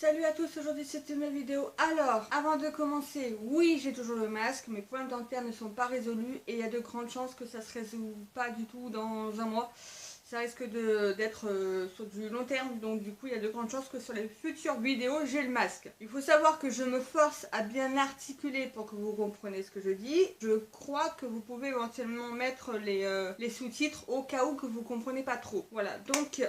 Salut à tous, aujourd'hui c'est une nouvelle vidéo. Alors, avant de commencer, oui j'ai toujours le masque, mes problèmes dentaires ne sont pas résolus et il y a de grandes chances que ça se résout pas du tout dans un mois. Ça risque d'être sur du long terme, donc du coup il y a de grandes chances que sur les futures vidéos j'ai le masque. Il faut savoir que je me force à bien articuler pour que vous compreniez ce que je dis. Je crois que vous pouvez éventuellement mettre les sous-titres au cas où que vous comprenez pas trop. Voilà, donc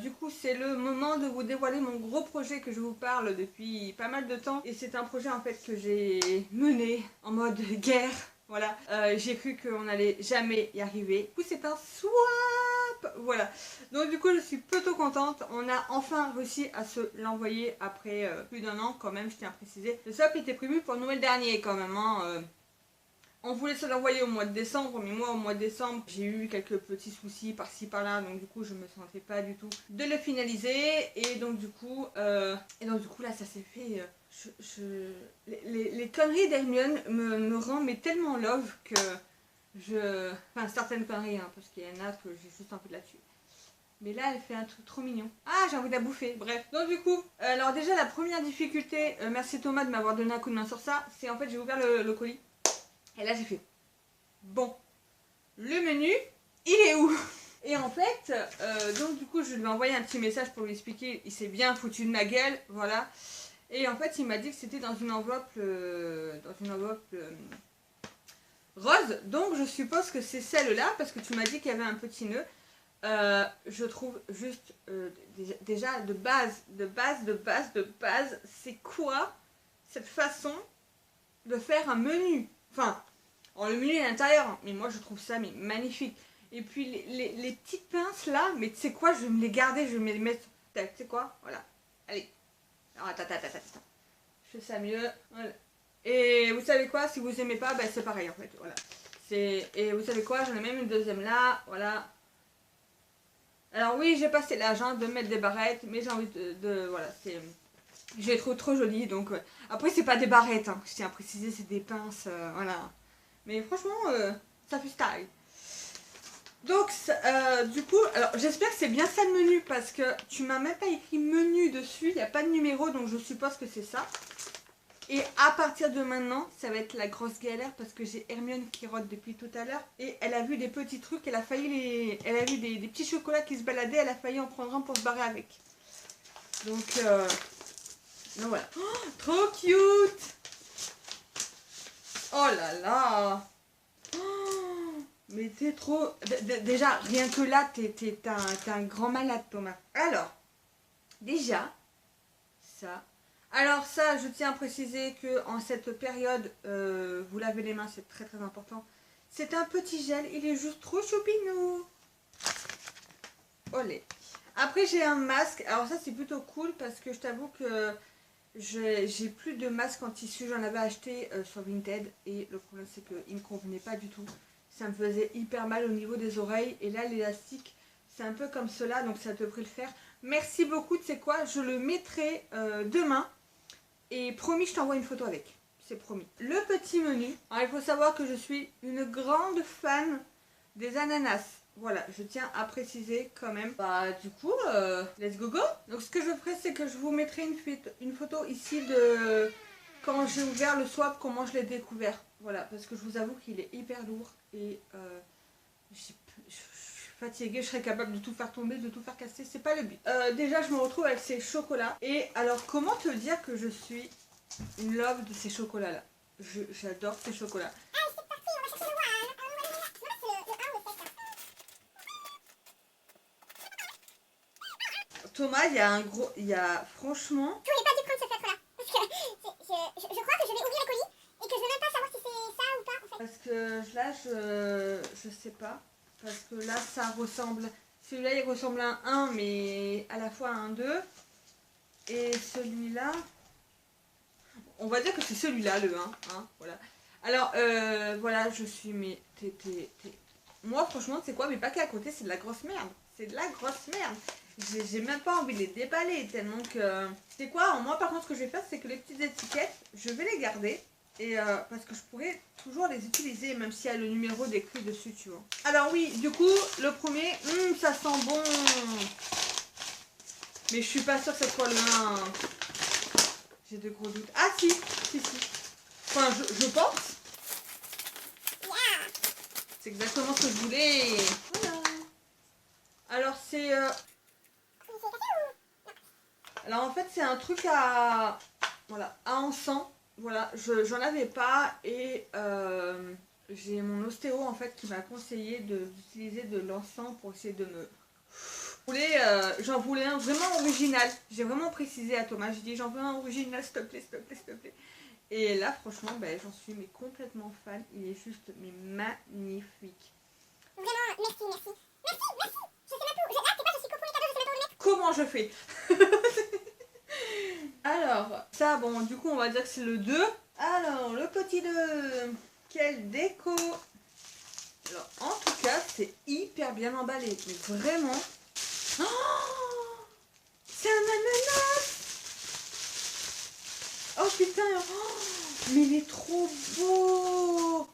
du coup c'est le moment de vous dévoiler mon gros projet que je vous parle depuis pas mal de temps. Et c'est un projet en fait que j'ai mené en mode guerre. Voilà, j'ai cru qu'on n'allait jamais y arriver. Du coup c'est un swap. Voilà, donc du coup je suis plutôt contente. On a enfin réussi à se l'envoyer après plus d'un an quand même, je tiens à préciser. Le swap était prévu pour Noël dernier quand même, hein. On voulait se l'envoyer au mois de décembre, mais moi au mois de décembre j'ai eu quelques petits soucis par-ci par-là, donc du coup je me sentais pas du tout de le finaliser. Et donc du coup là ça s'est fait. Les conneries d'Hermione me rendent mais tellement love que enfin certaines conneries, hein, parce qu'il y en a que j'ai juste un peu de là-dessus. Mais là, elle fait un truc trop mignon. Ah, j'ai envie de la bouffer. Bref. Donc du coup, alors déjà, la première difficulté, merci Thomas de m'avoir donné un coup de main sur ça, c'est en fait, j'ai ouvert le colis. Et là, j'ai fait, bon, le menu, il est où? Et en fait, donc du coup, je lui ai envoyé un petit message pour lui expliquer, il s'est bien foutu de ma gueule, voilà. Et en fait, il m'a dit que c'était dans une enveloppe, rose. Donc je suppose que c'est celle-là, parce que tu m'as dit qu'il y avait un petit nœud. Je trouve juste déjà de base, c'est quoi cette façon de faire un menu? Enfin, le menu est à l'intérieur, mais moi je trouve ça mais magnifique. Et puis les petites pinces là, mais tu sais quoi, je vais me les garder, je vais me les mettre. Tu sais quoi? Voilà. Allez. Alors, attends. Je fais ça mieux. Voilà. Et vous savez quoi? Si vous aimez pas, ben c'est pareil en fait. Voilà. Et vous savez quoi? J'en ai même une deuxième là. Voilà. Alors oui, j'ai passé l'âge de mettre des barrettes, mais j'ai envie voilà, c'est... Je les trouve trop jolies, donc... Après, c'est pas des barrettes, hein, je tiens à préciser, c'est des pinces, voilà. Mais franchement, ça fait style. Donc, du coup, alors j'espère que c'est bien ça le menu, parce que tu m'as même pas écrit menu dessus, il n'y a pas de numéro, donc je suppose que c'est ça. Et à partir de maintenant, ça va être la grosse galère parce que j'ai Hermione qui rôde depuis tout à l'heure et elle a vu des petits trucs, elle a vu des petits chocolats qui se baladaient, elle a failli en prendre un pour se barrer avec. Donc voilà. Oh, trop cute! Oh là là! Oh, mais t'es trop... Déjà, rien que là, t'es un grand malade, Thomas. Alors, déjà, ça... Alors ça, je tiens à préciser que en cette période, vous lavez les mains, c'est très très important. C'est un petit gel, il est juste trop choupinou. Olé. Après j'ai un masque, alors ça c'est plutôt cool parce que je t'avoue que j'ai plus de masque en tissu, j'en avais acheté sur Vinted et le problème c'est qu'il me convenait pas du tout. Ça me faisait hyper mal au niveau des oreilles et là l'élastique c'est un peu comme cela donc ça devrait le faire. Merci beaucoup, tu sais quoi, je le mettrai demain. Et promis, je t'envoie une photo avec. C'est promis. Le petit menu. Alors, il faut savoir que je suis une grande fan des ananas. Voilà, je tiens à préciser quand même. Bah, du coup, let's go go. Donc, ce que je ferai, c'est que je vous mettrai une photo ici de quand j'ai ouvert le swap, comment je l'ai découvert. Voilà, parce que je vous avoue qu'il est hyper lourd et je suis fatiguée, je serais capable de tout faire tomber, de tout faire casser, c'est pas le but. Déjà, je me retrouve avec ces chocolats. Et alors, comment te dire que je suis une love de ces chocolats-là? J'adore ces chocolats. Thomas, il y a franchement... Je voulais pas dû prendre ce feutre-là. Parce que je crois que je vais ouvrir le colis et que je vais même pas savoir si c'est ça ou pas en fait. Parce que là, je sais pas. Parce que là, ça ressemble... Celui-là, il ressemble à un 1, mais à la fois à un 2. Et celui-là... On va dire que c'est celui-là, le 1. Hein, voilà. Alors, voilà, je suis... Mais moi, franchement, c'est quoi? Mes paquets à côté, c'est de la grosse merde. C'est de la grosse merde. J'ai même pas envie de les déballer tellement que... C'est quoi? Moi, par contre, ce que je vais faire, c'est que les petites étiquettes, je vais les garder. Et parce que je pourrais toujours les utiliser, même s'il y a le numéro décrit dessus, tu vois. Alors oui, du coup, le premier, ça sent bon. Mais je suis pas sûre que ce soit le 1. J'ai de gros doutes. Ah si. Enfin, je pense. Yeah. C'est exactement ce que je voulais. Voilà. Alors c'est... Alors en fait c'est un truc à... Voilà, à encens. Voilà, j'en avais pas et j'ai mon ostéo en fait qui m'a conseillé d'utiliser de l'encens pour essayer de me... J'en voulais un vraiment original. J'ai vraiment précisé à Thomas, j'ai dit j'en veux un original s'il te plaît, s'il te plaît, s'il te plaît. Et là franchement ben, j'en suis mais complètement fan. Il est juste mais magnifique. Vraiment, merci. Je sais même plus. Là, c'est pas, je suis coupée les cadeaux, je sais même pas où les mettre. Comment je fais? Alors, ça, bon, du coup, on va dire que c'est le 2. Alors, le petit 2. Quelle déco! Alors, en tout cas, c'est hyper bien emballé. Mais vraiment. Oh, c'est un ananas! Oh putain! Oh, mais il est trop beau!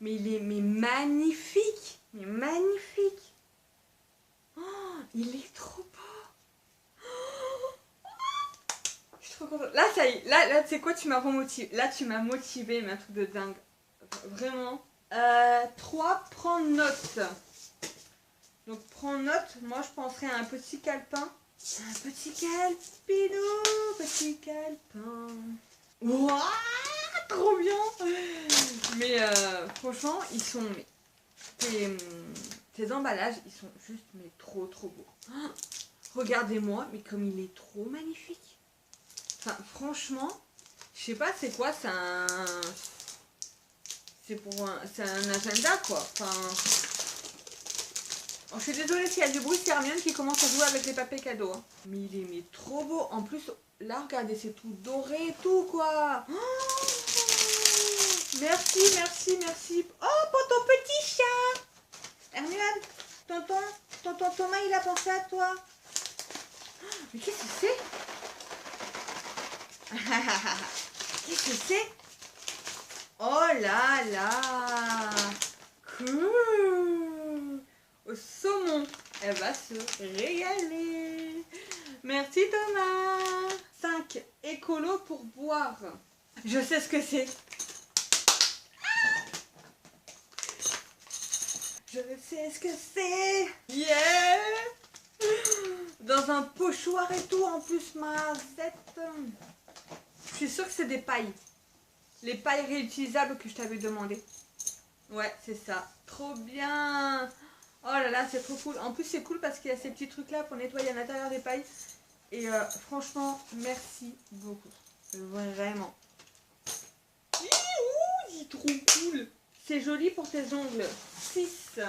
Mais il est magnifique! Mais magnifique! Oh, il est trop beau! Là, ça y est, là tu sais quoi, tu m'as remotivé. Là, tu m'as motivé, mais un truc de dingue. Vraiment. 3, prends note. Donc, prends note. Moi, je penserais à un petit calepin. Un petit calepino, petit calepin. Waouh, trop bien. Mais franchement, ils sont... Tes emballages, ils sont juste mais trop beaux. Oh, regardez-moi, mais comme il est trop magnifique. Enfin, franchement, je sais pas c'est quoi, c'est un agenda quoi. Enfin, oh, je suis désolée s'il y a du bruit, c'est Hermione qui commence à jouer avec les papiers cadeaux. Hein. Mais il est trop beau. En plus, là, regardez, c'est tout doré et tout quoi. Oh, merci. Oh, pour ton petit chat. Hermione, tonton Thomas, il a pensé à toi. Mais qu'est-ce que c'est? Qu'est-ce que c'est? Oh là là! Cool! Au saumon! Elle va se régaler! Merci Thomas! 5. Écolo pour boire. Je sais ce que c'est. Je sais ce que c'est! Yeah! Dans un pochoir et tout, en plus, ma zette. Je suis sûre que c'est des pailles. Les pailles réutilisables que je t'avais demandé. Ouais, c'est ça. Trop bien. Oh là là, c'est trop cool. En plus, c'est cool parce qu'il y a ces petits trucs-là pour nettoyer à l'intérieur des pailles. Et franchement, merci beaucoup. Vraiment. C'est trop cool. C'est joli pour tes ongles. 6.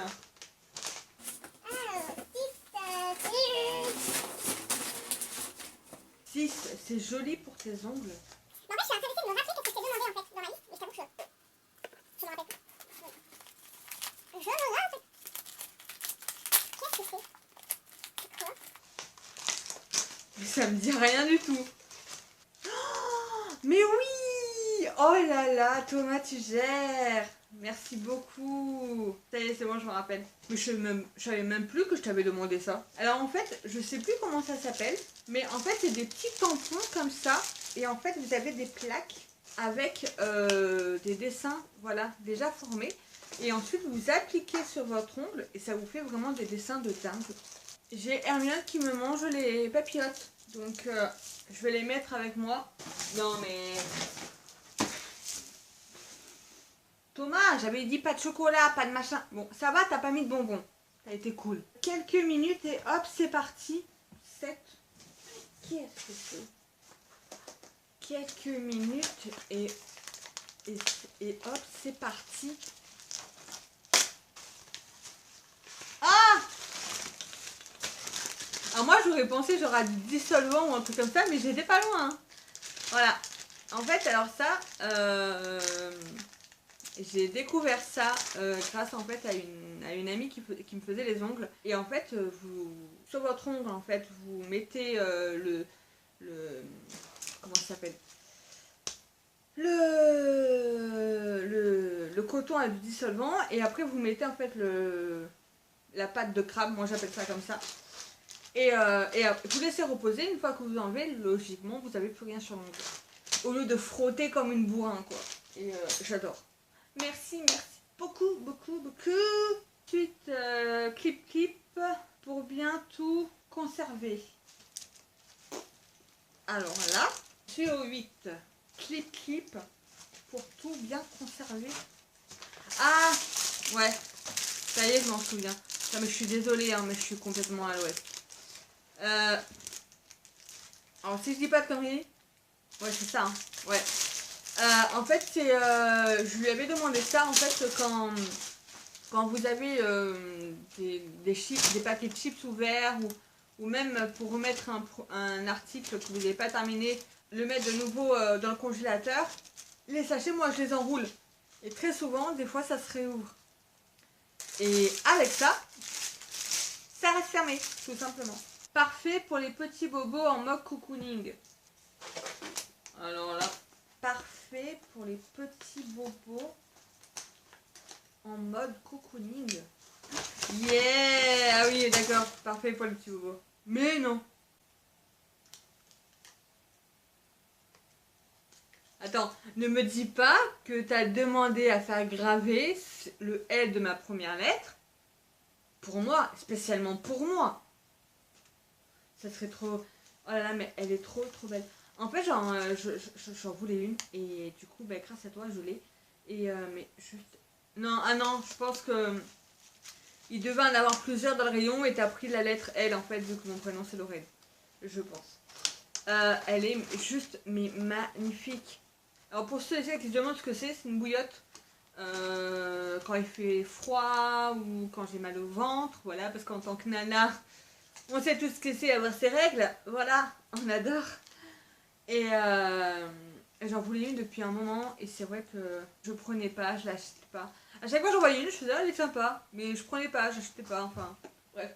C'est joli pour tes ongles. En fait, je suis intéressée de me rappeler qu'est-ce que je t'ai demandé en fait dans ma liste, mais je t'avoue que je me rappelle plus. Je me rappelle. Qu'est-ce que c'est? C'est quoi? Ça me dit rien du tout. Oh, mais oui! Oh là là, Thomas, tu gères. Merci beaucoup. Ça y est, c'est bon, je me rappelle. Mais je savais même plus que je t'avais demandé ça. Alors en fait, je sais plus comment ça s'appelle. Mais en fait, c'est des petits tampons comme ça. Et en fait, vous avez des plaques avec des dessins, voilà, déjà formés. Et ensuite, vous appliquez sur votre ongle et ça vous fait vraiment des dessins de dingue. J'ai Hermione qui me mange les papillotes. Donc, je vais les mettre avec moi. Non, mais... Thomas, j'avais dit pas de chocolat, pas de machin. Bon, ça va, t'as pas mis de bonbons. Ça a été cool. Quelques minutes et hop, c'est parti. 7. Qu'est-ce que c'est? Quelques minutes et hop, c'est parti. Ah! Alors moi, j'aurais pensé j'aurais du dissolvant ou un truc comme ça, mais j'étais pas loin. Hein. Voilà. En fait, alors ça... j'ai découvert ça grâce en fait à une amie qui me faisait les ongles. Et en fait, sur votre ongle, en fait, vous mettez le comment ça s'appelle, le coton avec du dissolvant. Et après, vous mettez en fait la pâte de crabe, moi j'appelle ça comme ça. Et vous laissez reposer. Une fois que vous enlevez, logiquement, vous n'avez plus rien sur l'onglet. Au lieu de frotter comme une bourrin, quoi. Et j'adore. Merci, merci beaucoup, beaucoup, beaucoup. Ensuite, clip pour bien tout conserver. Alors là, je suis au 8. Clip pour tout bien conserver. Ah, ouais. Ça y est, je m'en souviens. Non, mais je suis désolée, hein, mais je suis complètement à l'ouest. Alors, si je dis pas de conneries, ouais, c'est ça. Hein. Ouais. En fait, c'est, je lui avais demandé ça en fait quand vous avez des chips, des paquets de chips ouverts ou même pour remettre un article que vous n'avez pas terminé, le mettre de nouveau dans le congélateur. Les sachets, moi, je les enroule. Et très souvent, des fois, ça se réouvre. Et avec ça, ça reste fermé, tout simplement. Parfait pour les petits bobos en mode cocooning. Alors là, parfait pour les petits bobos en mode cocooning. Yeah! Ah oui, d'accord, parfait pour les petits bobos. Mais non. Attends, ne me dis pas que tu as demandé à faire graver le L de ma première lettre pour moi, spécialement pour moi. Ça serait trop... Oh là là, mais elle est trop belle. En fait, j'en voulais une et du coup, bah, grâce à toi, je l'ai. Et mais juste... Non, ah non, je pense que... Il devait en avoir plusieurs dans le rayon et t'as pris la lettre L en fait, vu que mon prénom c'est Lorraine. Je pense. Elle est juste mais magnifique. Alors pour ceux et celles qui se demandent ce que c'est une bouillotte. Quand il fait froid ou quand j'ai mal au ventre, voilà, parce qu'en tant que nana, on sait tout ce que c'est avoir ses règles, voilà, on adore. Et j'en voulais une depuis un moment et c'est vrai que je prenais pas, je l'achetais pas. À chaque fois que j'en voyais une, je faisais, ah, elle est sympa, mais je prenais pas, j'achetais pas, enfin, bref.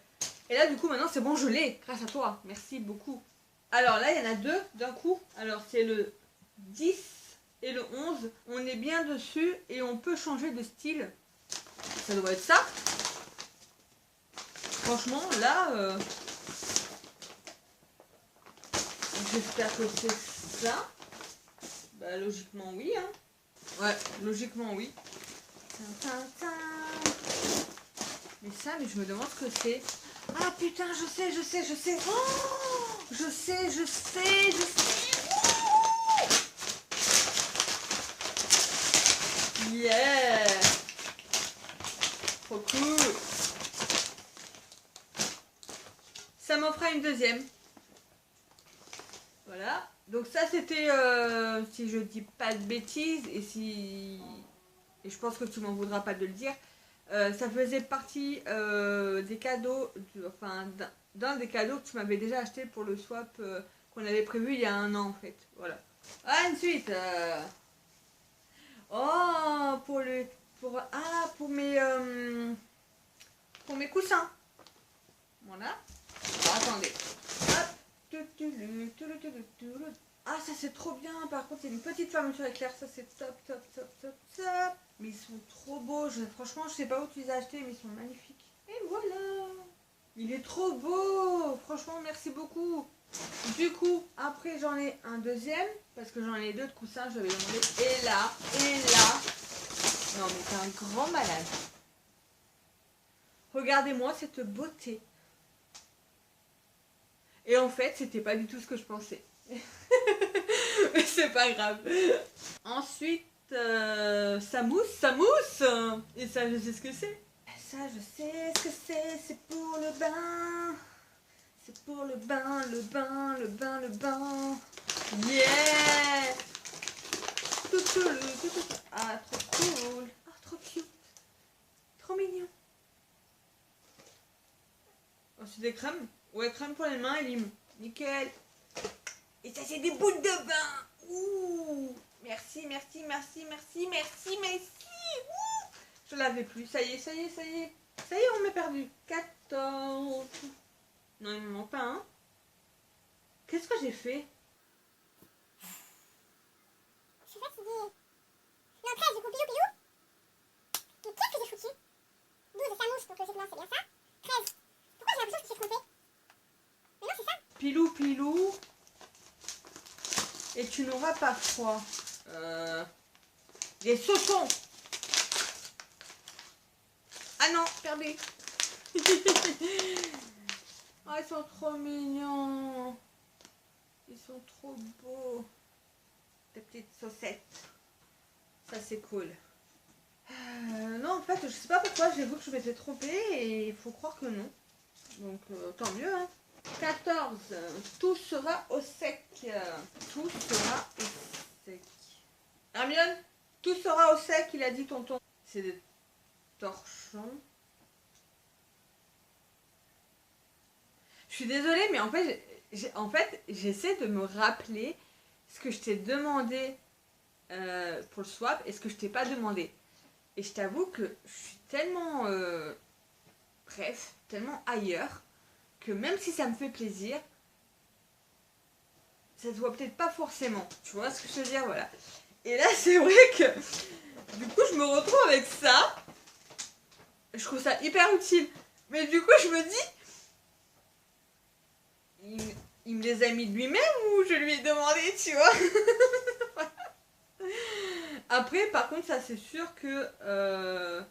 Et là, du coup, maintenant, c'est bon, je l'ai, grâce à toi, merci beaucoup. Alors là, il y en a deux d'un coup. Alors, c'est le 10 et le 11. On est bien dessus et on peut changer de style. Ça doit être ça. Franchement, là, j'espère que c'est ça. Bah, logiquement, oui, hein. Ouais, logiquement, oui. Mais ça, mais je me demande ce que c'est. Ah putain, je sais. Oh, je sais. Yeah. Trop cool. Ça m'en fera une deuxième. Voilà. Donc ça, c'était, si je dis pas de bêtises, et je pense que tu m'en voudras pas de le dire, ça faisait partie des cadeaux, enfin d'un des cadeaux que tu m'avais déjà acheté pour le swap qu'on avait prévu il y a un an en fait. Voilà. Ensuite, oh pour mes coussins. Voilà. Alors, attendez. Hop. Ah, ça c'est trop bien. Par contre, c'est une petite fermeture éclair. Ça c'est top. Mais ils sont trop beaux. Franchement, je sais pas où tu les as achetés, mais ils sont magnifiques. Et voilà. Il est trop beau. Franchement, merci beaucoup. Du coup, après j'en ai un deuxième. Parce que j'en ai deux de coussins. Je vais demander. Et là. Non, mais t'es un grand malade. Regardez-moi cette beauté. Et en fait, c'était pas du tout ce que je pensais. Mais c'est pas grave. Ensuite, ça mousse. Et ça, je sais ce que c'est. Ça, je sais ce que c'est. C'est pour le bain. C'est pour le bain. Yeah. Ah, trop cool. Ah, trop cute. Trop mignon. Ensuite, des crèmes. Ouais, crème pour les mains et lime. Nickel. Et ça, c'est des boules de bain. Ouh. Merci. Ouh. Je l'avais plus. Ça y est. Ça y est, on m'a perdu. 14. Non, il me manque pas un. Qu'est-ce que j'ai fait? Je suis fatiguée. Non, 13, du coup, pilou. Mais qu'est-ce que j'ai foutu? 12, ça mouche, donc logiquement, c'est bien ça. 13. Pourquoi j'ai l'impression que je me suis trompée? pilou pilou. Et tu n'auras pas froid. Les saucons. Ah non, perdu. Oh, ils sont trop mignons. Ils sont trop beaux. Des petites saucettes. Ça, c'est cool. Non, en fait, je sais pas pourquoi, j'ai vu que je m'étais trompée et il faut croire que non. Donc, tant mieux, hein. 14. Tout sera au sec. Tout sera au sec. Hermione, tout sera au sec, il a dit tonton. C'est des torchons. Je suis désolée, mais en fait, j'essaie de me rappeler ce que je t'ai demandé pour le swap et ce que je t'ai pas demandé. Et je t'avoue que je suis tellement, bref, tellement ailleurs, que même si ça me fait plaisir, ça se voit peut-être pas forcément. Tu vois ce que je veux dire, voilà. Et là, c'est vrai que, du coup, je me retrouve avec ça. Je trouve ça hyper utile. Mais du coup, je me dis, il me les a mis de lui-même ou je lui ai demandé, tu vois. Après, par contre, ça c'est sûr que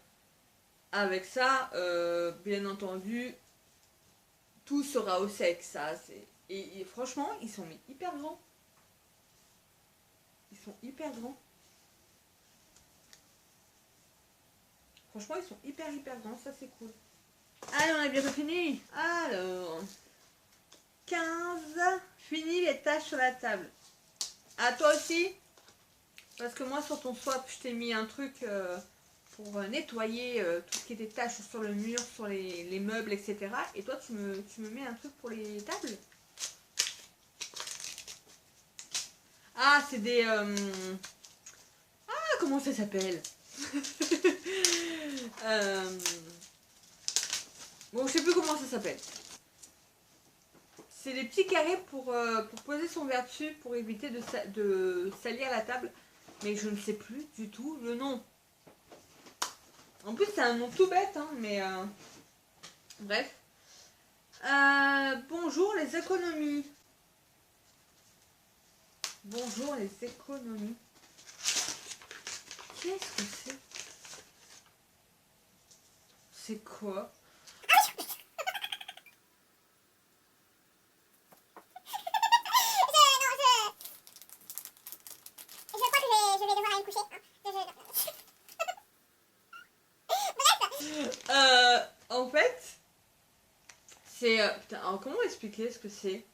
avec ça, bien entendu, tout sera au sec. Ça, c'est et franchement, ils sont hyper grands. Ils sont hyper grands. Franchement, ils sont hyper grands. Ça, c'est cool. Allez, on a bientôt fini. Alors, 15. Fini les tâches sur la table. À toi aussi. Parce que moi, sur ton swap, je t'ai mis un truc pour nettoyer tout ce qui était tâches sur le mur, sur les meubles, etc. Et toi, tu me mets un truc pour les tables. Ah, c'est des... Ah, comment ça s'appelle? Bon, je sais plus comment ça s'appelle. C'est des petits carrés pour poser son verre dessus, pour éviter de salir la table. Mais je ne sais plus du tout le nom. En plus, c'est un nom tout bête, hein, mais... Bref. Bonjour les économies. Bonjour les économies. Qu'est-ce que c'est? C'est quoi? En fait, c'est... putain, alors comment expliquer ce que c'est?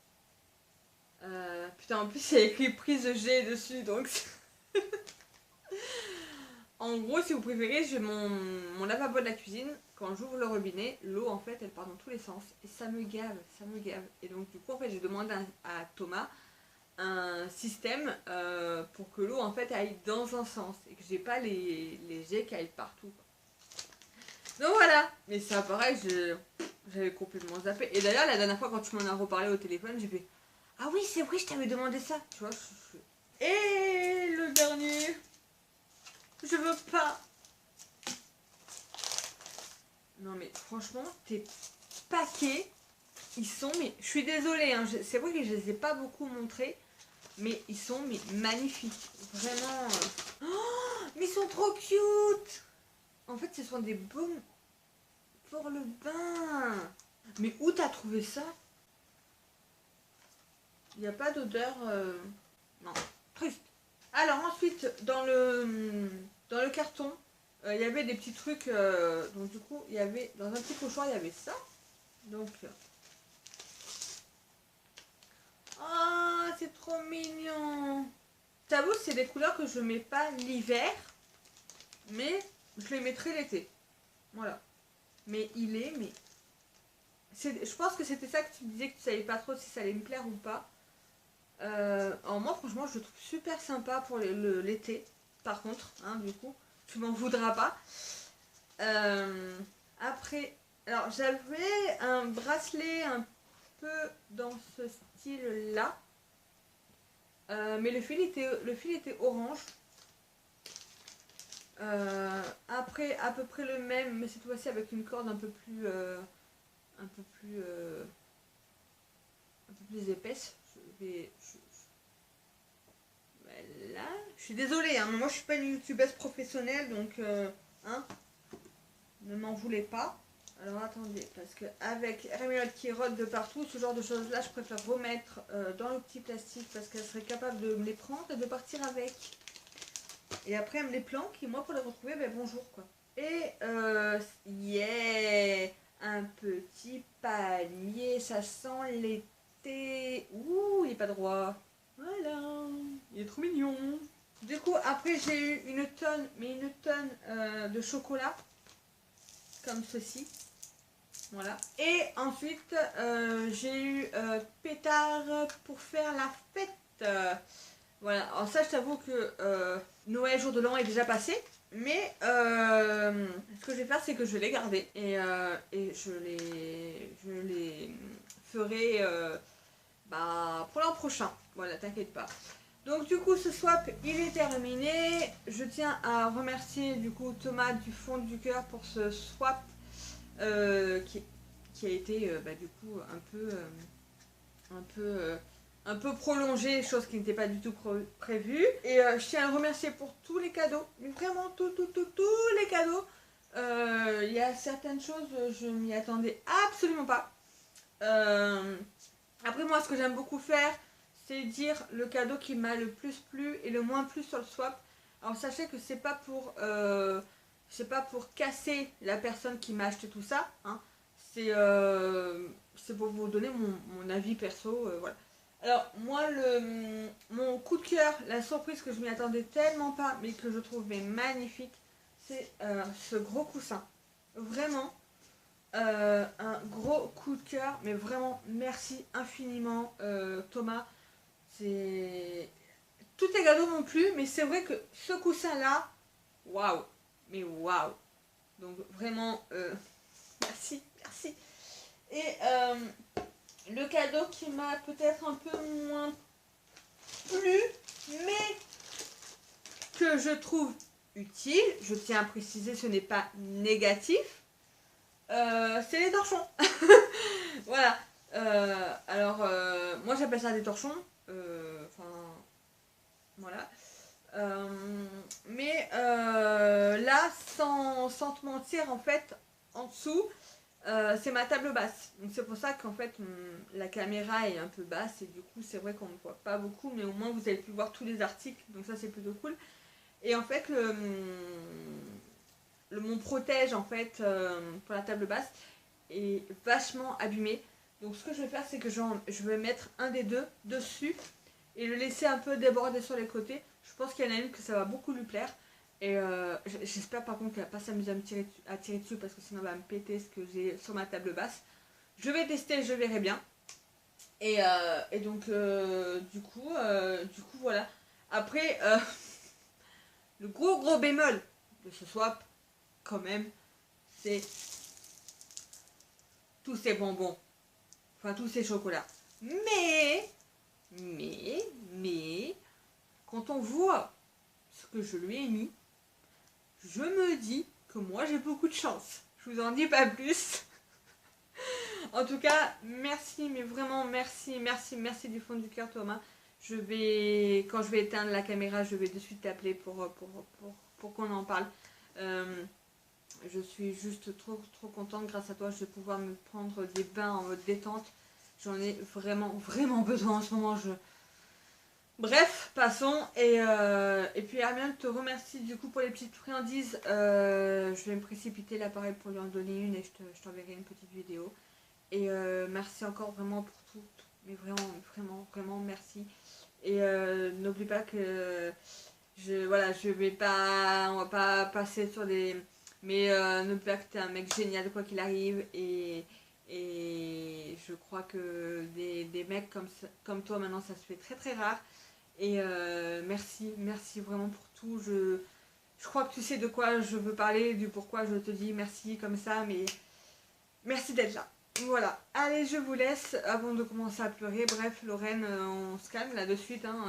Putain, en plus, il y a écrit prise G dessus, donc... En gros, si vous préférez, j'ai mon lavabo de la cuisine. Quand j'ouvre le robinet, l'eau, en fait, elle part dans tous les sens. Et ça me gave, ça me gave. Et donc, du coup, en fait, j'ai demandé à Thomas un système pour que l'eau, en fait, aille dans un sens. Et que j'ai pas les jets qui aillent partout, quoi. Donc voilà. Mais ça, pareil, j'avais complètement zappé. Et d'ailleurs, la dernière fois, quand tu m'en as reparlé au téléphone, j'ai fait... Ah oui, c'est vrai, je t'avais demandé ça. Tu vois, Et le dernier... Je veux pas. Non mais franchement, tes paquets, ils sont, mais je suis désolée, hein, c'est vrai que je les ai pas beaucoup montrés, mais ils sont magnifiques. Vraiment. Oh, mais ils sont trop cute. En fait, ce sont des baumes pour le bain. Mais où t'as trouvé ça? Il n'y a pas d'odeur. Non, triste. Alors ensuite, dans le carton, il y avait des petits trucs. Donc du coup, il y avait dans un petit pochoir, il y avait ça. Donc, oh, c'est trop mignon. J'avoue, c'est des couleurs que je mets pas l'hiver, mais je les mettrai l'été. Voilà. Mais je pense que c'était ça que tu me disais que tu savais pas trop si ça allait me plaire ou pas. Alors moi franchement je le trouve super sympa pour l'été. Par contre, hein, du coup, tu m'en voudras pas. Après, alors j'avais un bracelet un peu dans ce style là. Mais le fil était orange. Après à peu près le même, mais cette fois-ci avec une corde un peu plus un peu plus épaisse. Voilà. Je suis désolée, hein, mais moi je suis pas une youtubeuse professionnelle, donc hein, ne m'en voulez pas. Alors attendez, parce que avec Rémilade qui rôde de partout, ce genre de choses là, je préfère remettre dans le petit plastique parce qu'elle serait capable de me les prendre et de partir avec. Et après elle me les planque et moi pour les retrouver, ben bonjour quoi. Et yeah, un petit palmier, ça sent l'été. Ouh, il est pas droit. Voilà, il est trop mignon. Du coup, après j'ai eu une tonne, mais une tonne de chocolat, comme ceci. Voilà. Et ensuite, j'ai eu pétard pour faire la fête. Voilà. Alors ça, je t'avoue que Noël, jour de l'an est déjà passé. Mais ce que je vais faire, c'est que je vais les garder. Et je les ferai pour l'an prochain. Voilà, t'inquiète pas. Donc du coup ce swap il est terminé. Je tiens à remercier du coup Thomas du fond du cœur pour ce swap qui a été du coup un peu prolongé, chose qui n'était pas du tout prévue. Et je tiens à le remercier pour tous les cadeaux, mais vraiment tous les cadeaux. Il y a certaines choses, je m'y attendais absolument pas. Après moi ce que j'aime beaucoup faire, c'est dire le cadeau qui m'a le plus plu et le moins plu sur le swap. Alors sachez que c'est pas pour casser la personne qui m'a acheté tout ça, hein. C'est pour vous donner mon avis perso, voilà. Alors moi mon coup de cœur, la surprise que je m'y attendais tellement pas mais que je trouvais magnifique, c'est ce gros coussin. Vraiment un gros coup de cœur, mais vraiment merci infiniment Thomas. C'est tous tes cadeaux m'ont plu, mais c'est vrai que ce coussin là, waouh, mais waouh. Donc vraiment merci. Et le cadeau qui m'a peut-être un peu moins plu, mais que je trouve utile, je tiens à préciser, ce n'est pas négatif, c'est les torchons. Voilà. Alors, moi j'appelle ça des torchons. Voilà. Mais là, sans te mentir, en fait, en dessous, c'est ma table basse. Donc c'est pour ça qu'en fait, la caméra est un peu basse et du coup, c'est vrai qu'on ne voit pas beaucoup, mais au moins vous avez pu voir tous les articles. Donc ça, c'est plutôt cool. Et en fait, mon protège en fait pour la table basse est vachement abîmé. Donc ce que je vais faire, c'est que je vais mettre un des deux dessus et le laisser un peu déborder sur les côtés. Je pense qu'il y en a une que ça va beaucoup lui plaire. Et j'espère par contre qu'elle va pas s'amuser à tirer dessus parce que sinon elle va me péter ce que j'ai sur ma table basse. Je vais tester, je verrai bien. Et donc du coup voilà. Après le gros bémol de ce swap quand même, c'est tous ces bonbons. Enfin tous ces chocolats. Mais quand on voit ce que je lui ai mis, je me dis que moi j'ai beaucoup de chance. Je vous en dis pas plus. En tout cas, merci, mais vraiment merci du fond du cœur Thomas. Quand je vais éteindre la caméra, je vais de suite t'appeler pour qu'on en parle. Je suis juste trop contente. Grâce à toi, je vais pouvoir me prendre des bains en mode détente. J'en ai vraiment besoin en ce moment. Bref, passons. Et puis Hermione te remercie du coup pour les petites friandises. Je vais me précipiter là pareil pour lui en donner une et je t'enverrai une petite vidéo. Et merci encore vraiment pour tout. Mais vraiment merci. Et n'oublie pas que on va pas passer sur des... Mais n'oublie pas que t'es un mec génial quoi qu'il arrive. Et je crois que des mecs comme toi maintenant ça se fait très rare. Et merci vraiment pour tout. Je crois que tu sais de quoi je veux parler, du pourquoi je te dis merci comme ça, mais merci d'être là. Voilà, allez je vous laisse avant de commencer à pleurer. Bref Lorraine, on se calme là de suite, hein.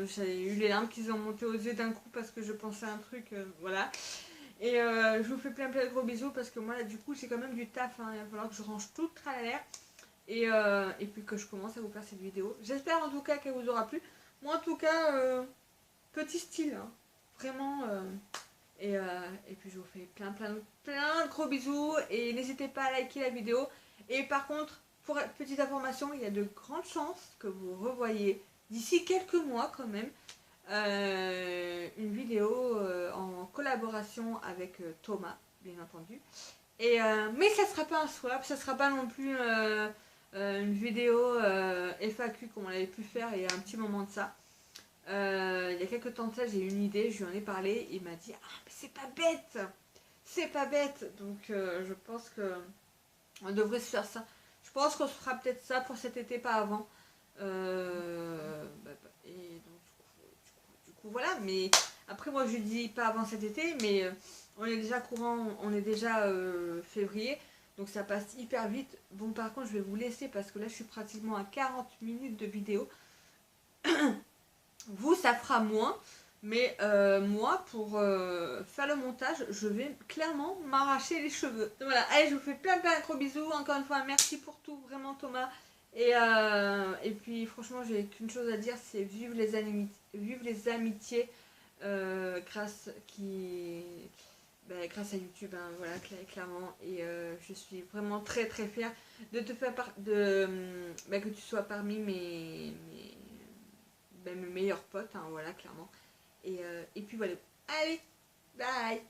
J'ai eu les larmes qui ont monté aux yeux d'un coup parce que je pensais à un truc, voilà. Et je vous fais plein de gros bisous parce que moi là du coup j'ai quand même du taf, hein. Il va falloir que je range tout le tralala. et puis que je commence à vous faire cette vidéo. J'espère en tout cas qu'elle vous aura plu. Moi en tout cas, petit style, hein. Vraiment. Et puis je vous fais plein de gros bisous. Et n'hésitez pas à liker la vidéo. Et par contre, pour petite information, il y a de grandes chances que vous revoyez d'ici quelques mois quand même une vidéo en collaboration avec Thomas, bien entendu. Mais ça sera pas un swap, ça sera pas non plus une vidéo FAQ comme on avait pu faire il y a un petit moment de ça. Il y a quelques temps de ça, j'ai eu une idée, je lui en ai parlé, il m'a dit ah mais c'est pas bête, donc je pense que on devrait se faire ça. Je pense qu'on se fera peut-être ça pour cet été, pas avant. Et donc du coup voilà, mais après moi je dis pas avant cet été, mais on est déjà courant, on est déjà février, donc ça passe hyper vite. Bon par contre je vais vous laisser parce que là je suis pratiquement à 40 minutes de vidéo. Vous ça fera moins, mais moi pour faire le montage je vais clairement m'arracher les cheveux. Donc voilà, allez je vous fais plein de gros bisous, encore une fois merci pour tout vraiment Thomas. Et puis franchement j'ai qu'une chose à dire, c'est vive les amitiés grâce à YouTube, hein, voilà clairement. Et je suis vraiment très fière de te faire que tu sois parmi mes meilleurs potes, hein, voilà clairement. Et puis voilà, allez, bye.